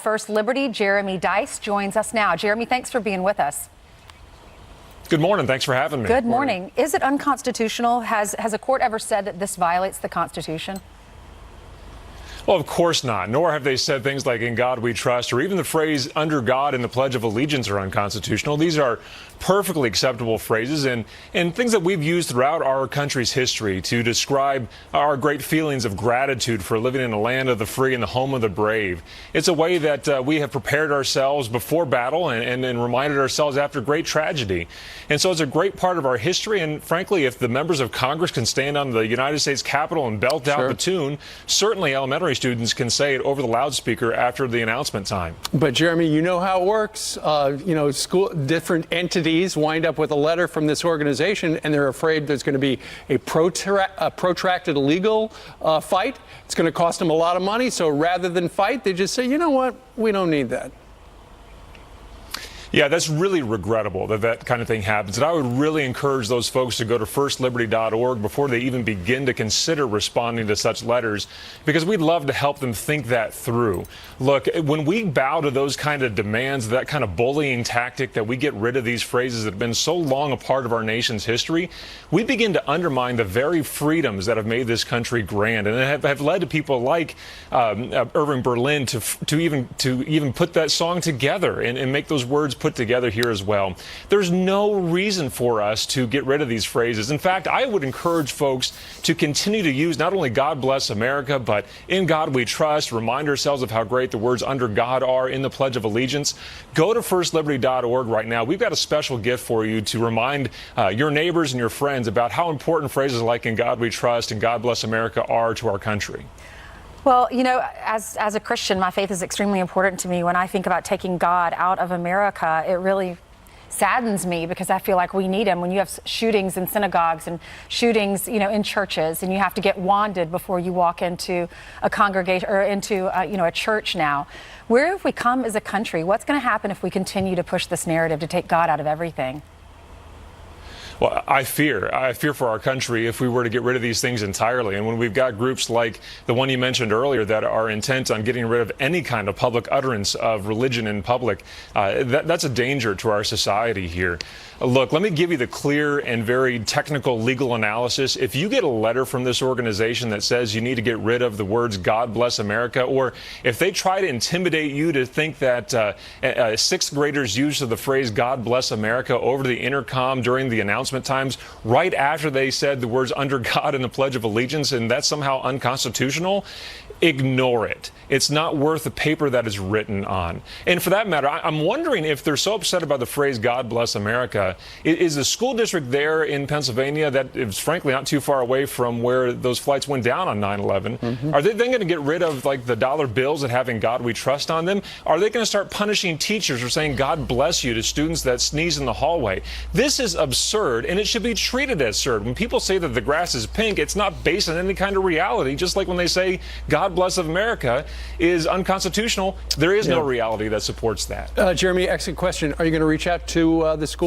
First Liberty, Jeremy Dice joins us now. Jeremy, thanks for being with us. Good morning. Thanks for having me. Good morning. Is it unconstitutional? Has a court ever said that this violates the Constitution? Well, of course not. Nor have they said things like "in God we trust" or even the phrase "under God" in the Pledge of Allegiance are unconstitutional. These are perfectly acceptable phrases and things that we've used throughout our country's history to describe our great feelings of gratitude for living in a land of the free and the home of the brave. It's a way that we have prepared ourselves before battle and reminded ourselves after great tragedy. And so it's a great part of our history. And frankly, if the members of Congress can stand on the United States Capitol and belt out the tune, certainly elementary students can say it over the loudspeaker after the announcement time. But Jeremy, you know how it works. Different entities wind up with a letter from this organization, and they're afraid there's going to be a protracted legal fight. It's going to cost them a lot of money. So rather than fight, they just say, you know what, we don't need that. Yeah, that's really regrettable that that kind of thing happens. And I would really encourage those folks to go to firstliberty.org before they even begin to consider responding to such letters, because we'd love to help them think that through. Look, when we bow to those kind of demands, that kind of bullying tactic that we get rid of these phrases that have been so long a part of our nation's history, we begin to undermine the very freedoms that have made this country grand and have led to people like Irving Berlin to even put that song together and make those words put together here as well. There's no reason for us to get rid of these phrases. In fact, I would encourage folks to continue to use not only "God bless America," but "in God we trust," remind ourselves of how great the words "under God" are in the Pledge of Allegiance. Go to firstliberty.org right now. We've got a special gift for you to remind your neighbors and your friends about how important phrases like "in God we trust" and "God bless America" are to our country. Well, you know, as a Christian, my faith is extremely important to me. When I think about taking God out of America, it really saddens me because I feel like we need him. When you have shootings in synagogues and shootings, in churches, and you have to get wanded before you walk into a congregation or into, a church now. Where have we come as a country? What's going to happen if we continue to push this narrative to take God out of everything? Well, I fear for our country if we were to get rid of these things entirely. And when we've got groups like the one you mentioned earlier that are intent on getting rid of any kind of public utterance of religion in public, that's a danger to our society here. Look, let me give you the clear and very technical legal analysis. If you get a letter from this organization that says you need to get rid of the words "God bless America," or if they try to intimidate you to think that sixth graders' use of the phrase "God bless America" over the intercom during the announcement times right after they said the words "under God" in the Pledge of Allegiance, and that's somehow unconstitutional, ignore it. It's not worth the paper that is written on. And for that matter, I'm wondering if they're so upset about the phrase "God bless America," is the school district there in Pennsylvania that is frankly not too far away from where those flights went down on 9/11, are they then going to get rid of like the dollar bills that have "in God we trust" on them? Are they going to start punishing teachers for saying "God bless you" to students that sneeze in the hallway? This is absurd, and it should be treated as absurd. When people say that the grass is pink, it's not based on any kind of reality. Just like when they say "God bless America" is unconstitutional, there is no reality that supports that. Jeremy, excellent question. Are you going to reach out to the school?